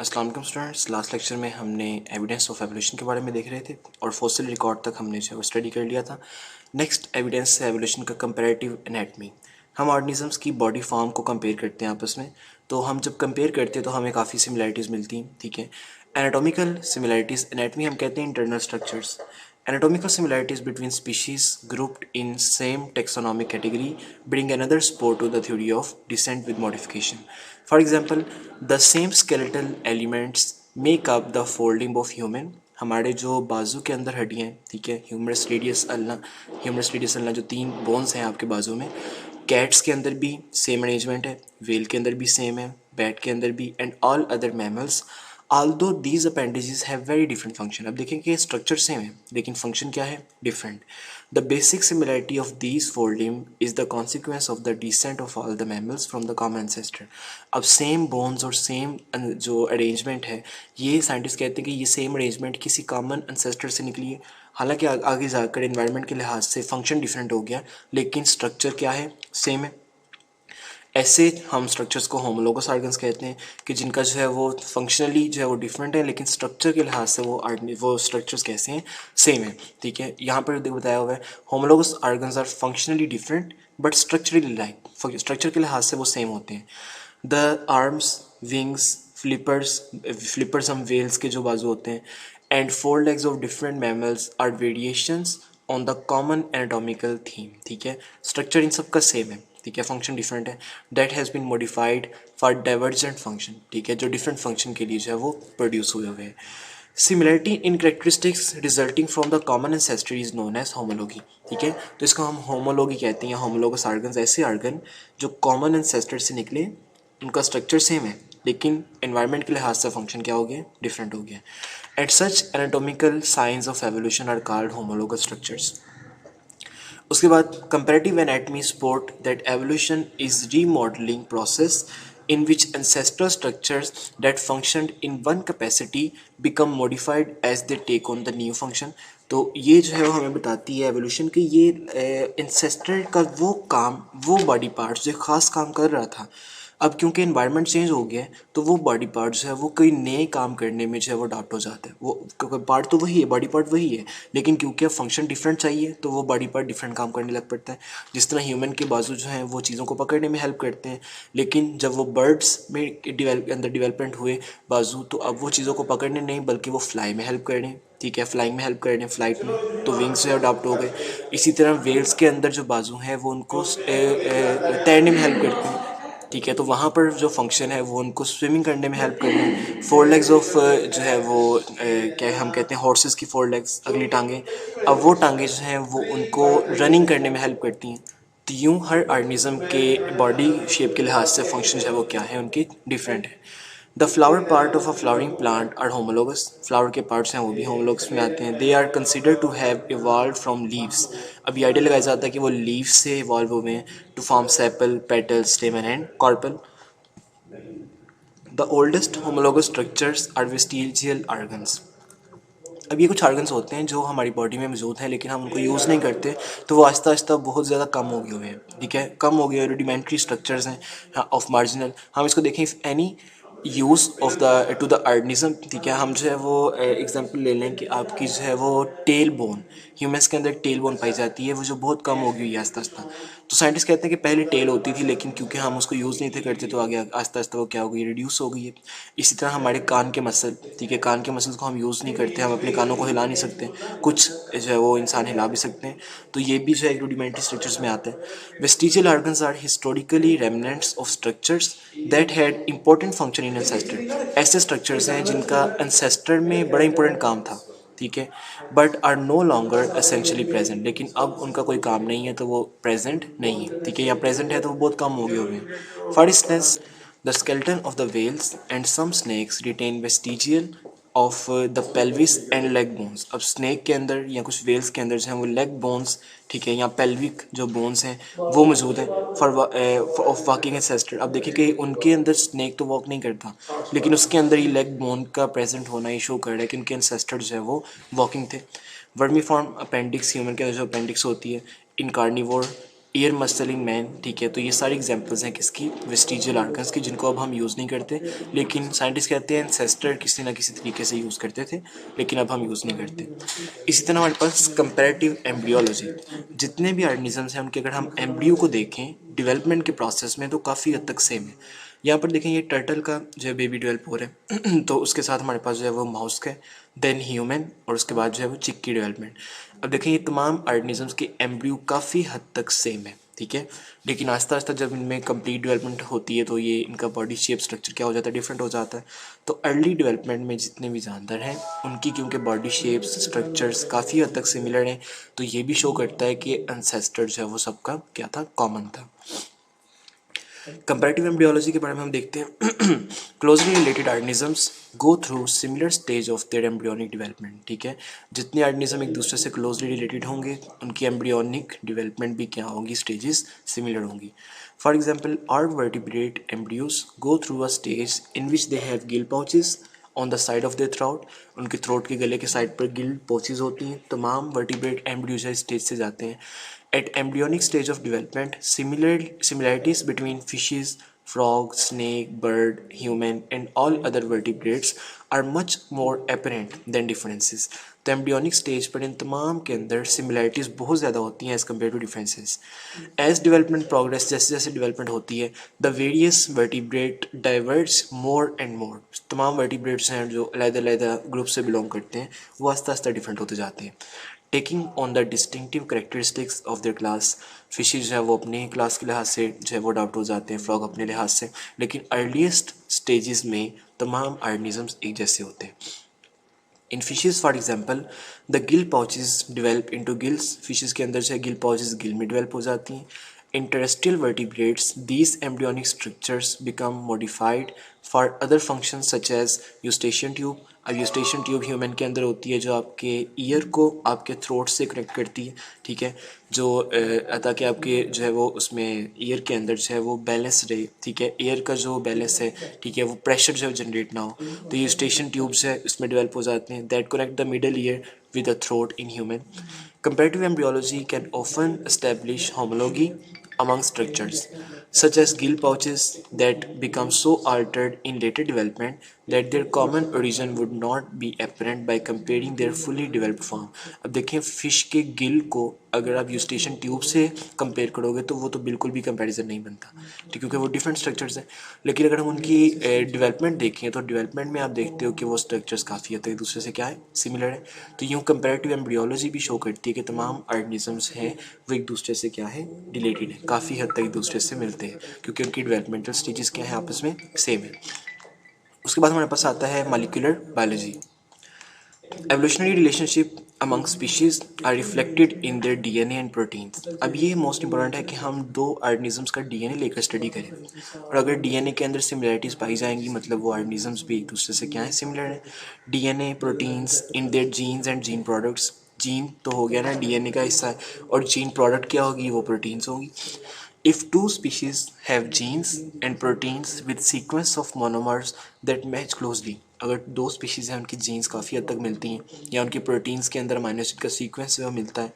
अस्सलाम वालेकुम students. Last lecture में हमने एविडेंस ऑफ एवोल्यूशन के बारे में देख रहे थे और फॉसिल रिकॉर्ड तक हमने जो है स्टडी कर लिया था। नेक्स्ट एविडेंस है एवोल्यूशन का कंपैरेटिव एनाटमी। हम ऑर्गेनिजम्स की बॉडी फॉर्म को कंपेयर करते हैं आपस में, तो हम जब कंपेयर करते हैं तो हमें काफ़ी सिमिलैरिटीज़ मिलती हैं। ठीक है, एनाटॉमिकल सिमिलैरिटीज़, एनाटमी हम कहते हैं internal structures. Anatomical similarities between species grouped in same taxonomic category bring another spore to the theory of descent with modification. For example, the same skeletal elements make up the folding of human. हमारे जो बाजू के अंदर हड्डियाँ हैं, ठीक है, humerus radius ulna जो 3 बोन्स हैं आपके बाजू में, कैट्स के अंदर भी सेम अरेंजमेंट है, वेल के अंदर भी सेम है, बैट के अंदर भी, and all other mammals although these appendages have very different function। अब देखें कि स्ट्रक्चर सेम है लेकिन फंक्शन क्या है, different. The basic similarity of these four limb is the consequence of the descent of all the mammals from the common ancestor. अब same bones और same जो अरेंजमेंट है, ये साइंटिस्ट कहते हैं कि ये सेम अरेंजमेंट किसी कॉमन एंसेस्टर से निकली है। हालांकि आगे जाकर एनवायरनमेंट के लिहाज से फंक्शन डिफरेंट हो गया लेकिन स्ट्रक्चर क्या है, सेम है। ऐसे हम स्ट्रक्चर्स को होमोलोगस ऑर्गन्स कहते हैं कि जिनका जो है वो फंक्शनली जो है वो डिफरेंट है लेकिन स्ट्रक्चर के लिहाज से वो स्ट्रक्चर्स कैसे हैं, सेम है। ठीक है, यहाँ पर देखो बताया हुआ है homologous organs are functionally different but structurally like, structure के लिहाज से वो सेम होते हैं। द आर्म्स, विंग्स, फ्लिपर्स हम वेल्स के जो बाजू होते हैं, and 4 legs of different mammals are variations on the common anatomical theme. ठीक है, स्ट्रक्चर इन सब का सेम है, ठीक है, फंक्शन डिफरेंट है। That has been modified for divergent function, ठीक है, जो डिफरेंट फंक्शन के लिए जो है वो प्रोड्यूस हुए हुए हैं। Similarity in characteristics resulting from the common ancestor is known as homology. ठीक है, तो इसको हम होमोलॉगी कहते हैं। होमोलोगस ऑर्गन्स ऐसे ऑर्गन जो कॉमन एंसेस्टर से निकले, उनका स्ट्रक्चर सेम है लेकिन एनवायरनमेंट के लिहाज से फंक्शन क्या हो गया, डिफरेंट हो गया। At such anatomical science of evolution are called homologous structures. उसके बाद comparative anatomy support that evolution is remodeling process in which ancestral structures that functioned in one capacity become modified as they take on the new function। तो ये जो है वो हमें बताती है एवोल्यूशन कि ये एंसेस्टर का वो काम, वो बॉडी पार्ट जो खास काम कर रहा था, अब क्योंकि एनवायरनमेंट चेंज हो गया है तो वो बॉडी पार्ट जो है वो कई नए काम करने में जो है वो अडॉप्ट हो जाता है। वो क्योंकि पार्ट तो वही है, बॉडी पार्ट वही है लेकिन क्योंकि अब फंक्शन डिफरेंट चाहिए तो वो बॉडी पार्ट डिफरेंट काम करने लग पड़ता है। जिस तरह ह्यूमन के बाजू जो हैं वो चीज़ों को पकड़ने में हेल्प करते हैं, लेकिन जब वो बर्ड्स में अंदर डिवेलपमेंट हुए बाजू, तो अब वो चीज़ों को पकड़ने नहीं बल्कि वो फ्लाई में हेल्प करने, ठीक है, फ्लाइंग में हेल्प करने, फ्लाइट में, तो विंग्स जो अडॉप्ट हो गए। इसी तरह वेल्स के अंदर जो बाजू हैं वो उनको तैरने में हेल्प करते हैं। ठीक है, तो वहाँ पर जो फंक्शन है वो उनको स्विमिंग करने में हेल्प करना है। 4 legs ऑफ जो है वो क्या हम कहते हैं हॉर्सेस की 4 legs, अगली टांगें, अब वो टांगें जो हैं वो उनको रनिंग करने में हेल्प करती हैं। तो यूँ हर ऑर्गेनिज्म के बॉडी शेप के लिहाज से फंक्शन जो है वो क्या है, उनके डिफरेंट है। The flower part of a flowering plant are homologous. Flower के पार्ट्स हैं वो भी होमोलोगस में आते हैं। They are consider to have evolve from leaves. अब ये आइडिया लगाया जाता है कि वो लीव्स से इवॉल्व हुए हैं to form sepal, petal, stamen and carpel. The oldest homologous structures are vestigial organs. अब ये कुछ ऑर्गन्स होते हैं जो हमारी बॉडी में मौजूद हैं लेकिन हम उनको यूज़ नहीं करते, तो वो आहिस्ता आहिस्ता बहुत ज़्यादा कम हो गए हुए हैं। ठीक है, कम हो गए, रूडिमेंट्री स्ट्रक्चर्स हैं ऑफ मार्जिनल। हम इसको देखें, if any use of the two the organism, ठीक है, हम जो है वो एग्जांपल ले लें कि आपकी जो है वो टेल बोन, ह्यूमन्स के अंदर टेल बोन पाई जाती है, वो जो बहुत कम हो गई है आहिस्ता आहिस्ता। तो साइंटिस्ट कहते हैं कि पहले टेल होती थी लेकिन क्योंकि हम उसको यूज़ नहीं थे करते तो आगे आहिस्ता आहिस्ता वो क्या हो गई, रिड्यूस हो गई है। इसी तरह हमारे कान के मसल, ठीक है, कान के मसल्स को हम यूज़ नहीं करते, हम अपने कानों को हिला नहीं सकते, कुछ जो है वो इंसान हिला भी सकते हैं, तो ये भी जो है रूडिमेंट्री स्ट्रक्चर्स में आता है। Vestigial organs are historically remnants of structures that had important function in ancestor. ऐसे स्ट्रक्चर्स हैं जिनका एंसेस्टर में बड़ा इंपॉर्टेंट काम था, ठीक है, but are no longer essentially present, लेकिन अब उनका कोई काम नहीं है तो वो प्रेजेंट नहीं है। ठीक है, या प्रेजेंट है तो वो बहुत कम हो गए हुए हैं। For instance the skeleton of the whales and some snakes retain vestigial of the pelvis and leg bones. अब स्नेक के अंदर या कुछ वेल्स के अंदर जो है वो लेग बोन्स, ठीक है, या पेल्विक जो बोन्स हैं वो मौजूद हैं फॉर ऑफ वॉकिंग एंसेस्टर। अब देखिए कि उनके अंदर स्नेक तो वॉक नहीं करता लेकिन उसके अंदर ही लेग बोन का प्रेजेंट होना ही शो कर रहा है कि उनके एंसेस्टर जो है वो वॉकिंग थे। वर्मीफॉर्म अपेंडिक्स, ह्यूमन के अंदर जो अपेंडिक्स होती है इन कार्निवोर ईयर मसलिंग मैन, ठीक है। तो ये सारी एग्जांपल्स हैं किसकी, वेस्टिजियल आर्गन्स की, जिनको अब हम यूज़ नहीं करते, लेकिन साइंटिस्ट कहते हैं एंसेस्टर किसी ना किसी तरीके से यूज़ करते थे, लेकिन अब हम यूज़ नहीं करते। इसी तरह हमारे पास कंपैरेटिव एम्ब्रियोलॉजी, जितने भी ऑर्गेनिजम्स हैं उनके अगर हम एम्ब्रियो को देखें डेवलपमेंट के प्रोसेस में तो काफ़ी हद तक सेम है। यहाँ पर देखें, ये टर्टल का जो है बेबी डेवलप हो रहा है तो उसके साथ हमारे पास जो है वो माउस का है, देन ह्यूमन, और उसके बाद जो है वो चिक की डेवलपमेंट। अब देखें ये तमाम ऑर्गेनिजम्स के एम्ब्रियो काफ़ी हद तक सेम है, ठीक है। लेकिन आस्ता आस्ता जब इनमें कंप्लीट डेवलपमेंट होती है तो ये इनका बॉडी शेप स्ट्रक्चर क्या हो जाता है, डिफरेंट हो जाता है। तो अर्ली डेवलपमेंट में जितने भी जानवर हैं उनकी क्योंकि बॉडी शेप्स स्ट्रक्चर्स काफ़ी हद तक सिमिलर हैं, तो ये भी शो करता है कि एंसेस्टर जो है वो सबका क्या था, कॉमन था। कंपैरेटिव एम्ब्रियोलॉजी के बारे में हम देखते हैं। Closely related organisms go through similar stage of their embryonic development, ठीक है। जितने ऑर्गेनिज्म एक दूसरे से क्लोजली रिलेटेड होंगे उनकी एम्ब्रियोनिक डेवलपमेंट भी क्या होंगी, स्टेजेस सिमिलर होंगी। For example are vertebrate embryos go through a stage in which they have gill pouches on the side of their throat, उनके थ्रोट के गले के साइड पर गिल पोचेज होती हैं। तमाम वर्टिब्रेट एम्ब्रियोज स्टेज से जाते हैं। At embryonic stage of development similarities between fishes, frog, snake, bird, human and all other vertebrates are much more apparent than differences. तो एम्ब्रियोनिक स्टेज पर इन तमाम के अंदर सिमिलैरिटीज़ बहुत ज़्यादा होती हैं as compare to differences. As development progress, जैसे जैसे डेवलपमेंट होती है, the various vertebrate diverge more and more. तमाम वर्टिब्रेट्स हैं जो अलग-अलग ग्रुप से बिलोंग करते हैं वो आस्ता आस्ता डिफरेंट होते जाते हैं। Taking on the distinctive characteristics of their class, fishes जो है वो अपने क्लास के लिहाज से जो है वो अडॉप्ट हो जाते हैं, फ्रॉग अपने लिहाज से, लेकिन अर्लीस्ट स्टेजेस में तमाम ऑर्गेनिजम्स एक जैसे होते हैं। In fishes for example the gill pouches develop into gills, fishes के अंदर जो है गिल पाउचेज गिल में डिवेल्प हो जाती हैं। In terrestrial vertebrates, these embryonic structures become modified for other functions such as eustachian tube। अब eustachian tube ह्यूमन के अंदर होती है जो आपके ईयर को आपके थ्रोट से कनेक्ट करती है, ठीक है, जो ताकि आपके जो है वो उसमें ईयर के अंदर जो है वो बैलेंस रहे, ठीक है, एयर का जो बैलेंस है, ठीक है, वो प्रेशर जो है जनरेट ना हो, तो eustachian ट्यूब्स है उसमें डेवलप हो जाते हैं, that connect the middle ear with the throat in human. Comparative embryology can often establish homology among structures, such as gill pouches that become so altered in later development that their common origin would not be apparent by comparing their fully developed form। अब देखें fish के गिल को अगर आप Eustachian tube से compare करोगे तो वो तो बिल्कुल भी कंपैरिजन नहीं बनता, ठीक, क्योंकि वो डिफरेंट स्ट्रक्चर्स हैं। लेकिन अगर हम उनकी डेवलपमेंट देखें तो डेवलपमेंट में आप देखते हो कि वो स्ट्रक्चर्स काफ़ी हद तक एक दूसरे से क्या है, सिमिलर है। तो यूँ कंपैरेटिव एम्ब्रियोलॉजी भी शो करती है कि तमाम ऑर्गेनिजम्स हैं वो एक दूसरे से क्या है, रिलेटेड है, काफ़ी हद तक एक दूसरे से मिलते हैं क्योंकि उनकी डेवलपमेंटल स्टेजेस क्या है, आपस में सेम है। उसके बाद हमारे पास आता है molecular biology. Evolutionary relationship among species are reflected in their DNA and proteins. अब ये मोस्ट इंपॉर्टेंट है कि हम दो ऑर्गेनिजम्स का डीएनए लेकर स्टडी करें, और अगर डीएनए के अंदर सिमिलैरिटीज़ पाई जाएंगी मतलब वो ऑर्गेनिजम्स भी एक दूसरे से क्या है, सिमिलर है। DNA, proteins in their genes and gene products, gene तो हो गया ना डीएनए का हिस्सा, और जीन प्रोडक्ट क्या होगी, वो प्रोटीन्स होंगी। If two species have genes and proteins with sequence of monomers that match closely, अगर दो स्पीशीज़ हैं उनकी जीन्स काफ़ी हद तक मिलती हैं या उनके प्रोटीन्स के अंदर अमीनो एसिड का सीक्वेंस जो मिलता है,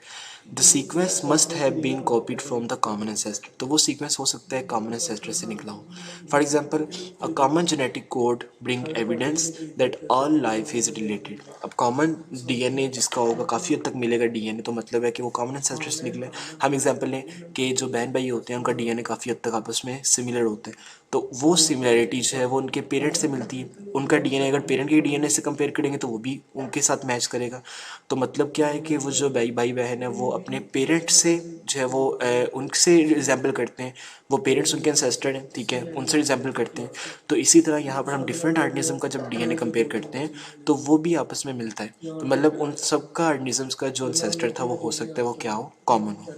the sequence must have been copied from the common ancestor, तो वो सीक्वेंस हो सकता है कॉमन एंसेस्टर से निकला हो। For example a common genetic code bring evidence that all life is related. अब कॉमन डीएनए जिसका होगा काफ़ी हद तक मिलेगा डीएनए, तो मतलब है कि वो कॉमन एंसेस्टर से निकले। हम एग्जांपल लें कि जो बहन भाई होते हैं उनका डीएनए काफ़ी हद तक आपस में सिमिलर होते हैं, तो वो सिमिलैरिटी जो है वो उनके पेरेंट से मिलती है। उनका डीएनए अगर पेरेंट के डीएनए से कंपेयर करेंगे तो वो भी उनके साथ मैच करेगा। तो मतलब क्या है कि वो जो भाई बहन है वो अपने पेरेंट से जो है वो उनसे रिजेंबल करते हैं, वो पेरेंट्स उनके एंसेस्टर हैं, ठीक है, उनसे रिजेंबल करते हैं। तो इसी तरह यहाँ पर हम डिफरेंट ऑर्गेनिज्म का जब डीएनए कंपेयर करते हैं तो वो भी आपस में मिलता है, तो मतलब उन सब का ऑर्गेनिजम्स का जो एंसेस्टर था वो हो सकता है वो क्या हो, कॉमन हो।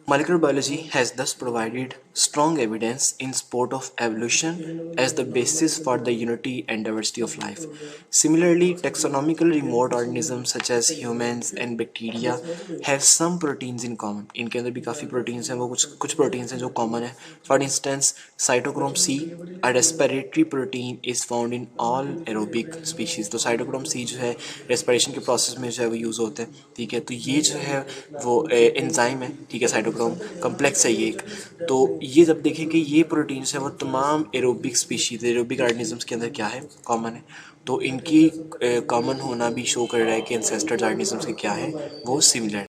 Molecular biology has thus provided strong evidence in support of evolution as the basis for the unity and diversity of life. Similarly, taxonomically remote organisms such as humans and bacteria have some proteins in common. इनके अंदर भी काफ़ी proteins हैं, वो कुछ proteins हैं जो common है. For instance, cytochrome C, a respiratory protein, is found in all aerobic species. तो cytochrome C जो है respiration के process में जो है वो use होते हैं, ठीक है. तो ये जो है वो एंजाइम है, ठीक है. साइटोक्रोम कम्प्लेक्स है ये एक. तो ये जब देखें कि ये प्रोटीन्स है वो तमाम एरोबिक स्पीशीज, एरोबिक ऑर्गेनिजम्स के अंदर क्या है, कॉमन है. तो इनकी कॉमन होना भी शो कर रहा है कि एंसेस्टर्स ऑर्गेनिजम्स के क्या है, वो सिमिलर